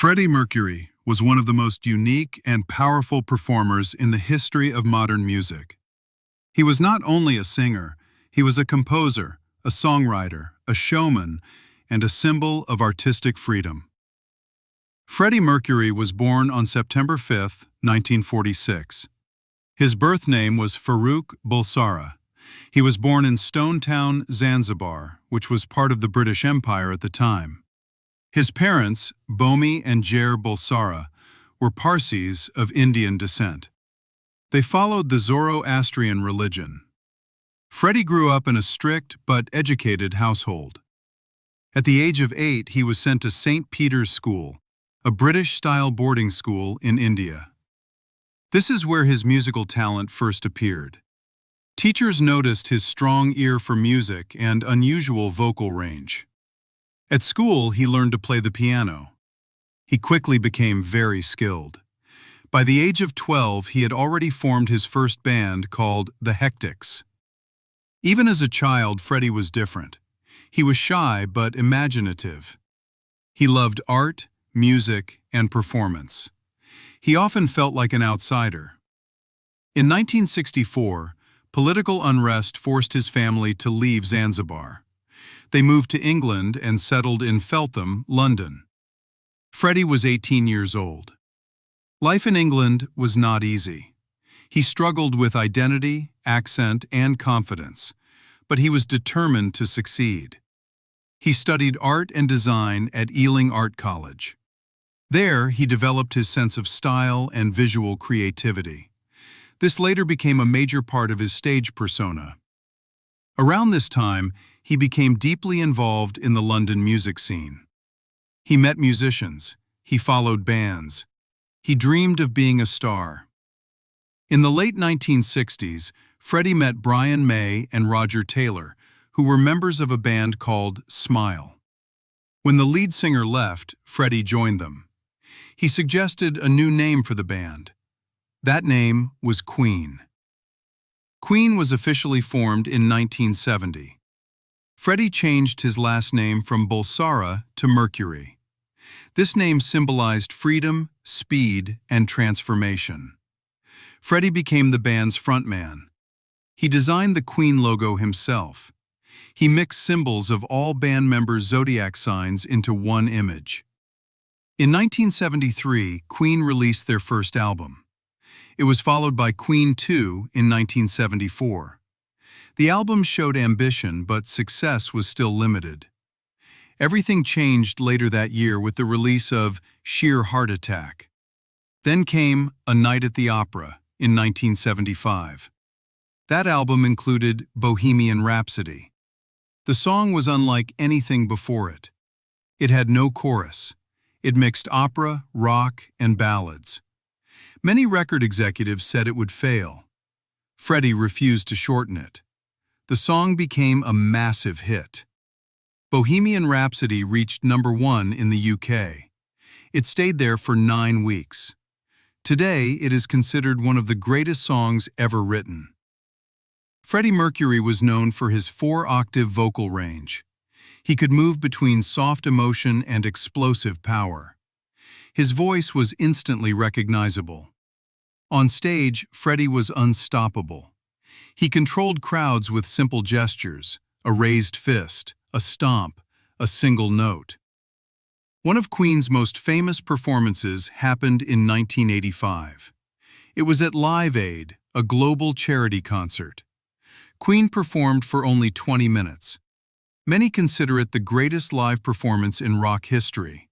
Freddie Mercury was one of the most unique and powerful performers in the history of modern music. He was not only a singer, he was a composer, a songwriter, a showman, and a symbol of artistic freedom. Freddie Mercury was born on September 5, 1946. His birth name was Farrokh Bulsara. He was born in Stone Town, Zanzibar, which was part of the British Empire at the time. His parents, Bohemian and Bulsara, were Parsis of Indian descent. They followed the Zoroastrian religion. Freddie grew up in a strict but educated household. At the age of 8, he was sent to St. Peter's School, a British-style boarding school in India. This is where his musical talent first appeared. Teachers noticed his strong ear for music and unusual vocal range. At school, he learned to play the piano. He quickly became very skilled. By the age of 12, he had already formed his first band called the Hectics. Even as a child, Freddie was different. He was shy but imaginative. He loved art, music, and performance. He often felt like an outsider. In 1964, political unrest forced his family to leave Zanzibar. They moved to England and settled in Feltham, London. Freddie was 18 years old. Life in England was not easy. He struggled with identity, accent, and confidence, but he was determined to succeed. He studied art and design at Ealing Art College. There, he developed his sense of style and visual creativity. This later became a major part of his stage persona. Around this time, he became deeply involved in the London music scene. He met musicians, he followed bands, he dreamed of being a star. In the late 1960s, Freddie met Brian May and Roger Taylor, who were members of a band called Smile. When the lead singer left, Freddie joined them. He suggested a new name for the band. That name was Queen. Queen was officially formed in 1970. Freddie changed his last name from Bulsara to Mercury. This name symbolized freedom, speed, and transformation. Freddie became the band's frontman. He designed the Queen logo himself. He mixed symbols of all band members' zodiac signs into one image. In 1973, Queen released their first album. It was followed by Queen 2 in 1974. The album showed ambition, but success was still limited. Everything changed later that year with the release of Sheer Heart Attack. Then came A Night at the Opera in 1975. That album included Bohemian Rhapsody. The song was unlike anything before it. It had no chorus. It mixed opera, rock, and ballads. Many record executives said it would fail. Freddie refused to shorten it. The song became a massive hit. Bohemian Rhapsody reached #1 in the UK. It stayed there for 9 weeks. Today, it is considered one of the greatest songs ever written. Freddie Mercury was known for his 4-octave vocal range. He could move between soft emotion and explosive power. His voice was instantly recognizable. On stage, Freddie was unstoppable. He controlled crowds with simple gestures, a raised fist, a stomp, a single note. One of Queen's most famous performances happened in 1985. It was at Live Aid, a global charity concert. Queen performed for only 20 minutes. Many consider it the greatest live performance in rock history.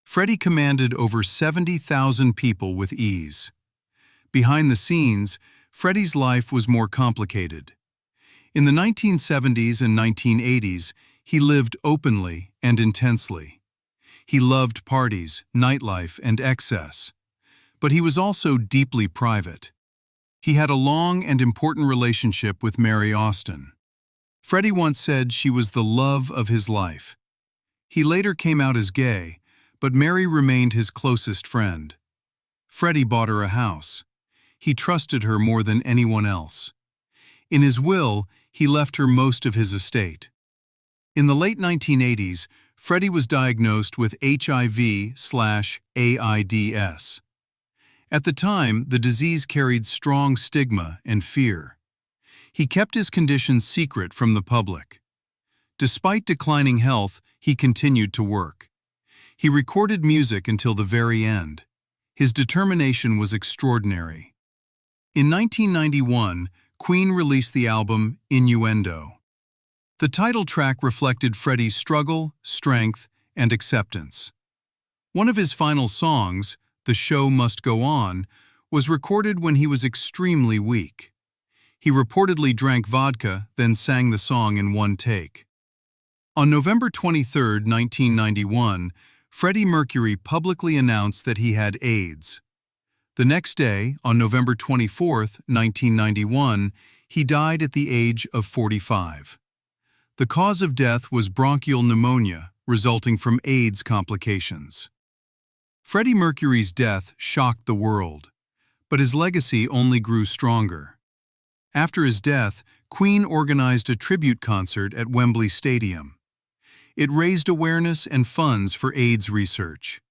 Freddie commanded over 70,000 people with ease. Behind the scenes, Freddie's life was more complicated. In the 1970s and 1980s, he lived openly and intensely. He loved parties, nightlife, and excess. But he was also deeply private. He had a long and important relationship with Mary Austin. Freddie once said she was the love of his life. He later came out as gay, but Mary remained his closest friend. Freddie bought her a house. He trusted her more than anyone else. In his will, he left her most of his estate. In the late 1980s, Freddie was diagnosed with HIV/AIDS. At the time, the disease carried strong stigma and fear. He kept his condition secret from the public. Despite declining health, he continued to work. He recorded music until the very end. His determination was extraordinary. In 1991, Queen released the album Innuendo. The title track reflected Freddie's struggle, strength, and acceptance. One of his final songs, The Show Must Go On, was recorded when he was extremely weak. He reportedly drank vodka, then sang the song in one take. On November 23, 1991, Freddie Mercury publicly announced that he had AIDS. The next day, on November 24, 1991, he died at the age of 45. The cause of death was bronchial pneumonia, resulting from AIDS complications. Freddie Mercury's death shocked the world, but his legacy only grew stronger. After his death, Queen organized a tribute concert at Wembley Stadium. It raised awareness and funds for AIDS research.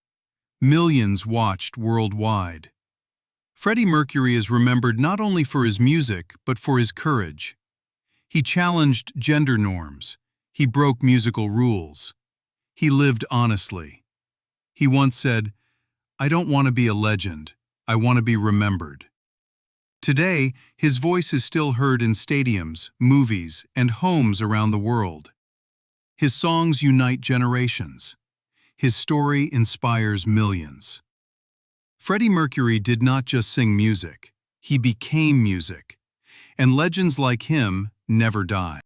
Millions watched worldwide. Freddie Mercury is remembered not only for his music, but for his courage. He challenged gender norms. He broke musical rules. He lived honestly. He once said, "I don't want to be a legend. I want to be remembered." Today, his voice is still heard in stadiums, movies, and homes around the world. His songs unite generations. His story inspires millions. Freddie Mercury did not just sing music, he became music. And legends like him never die.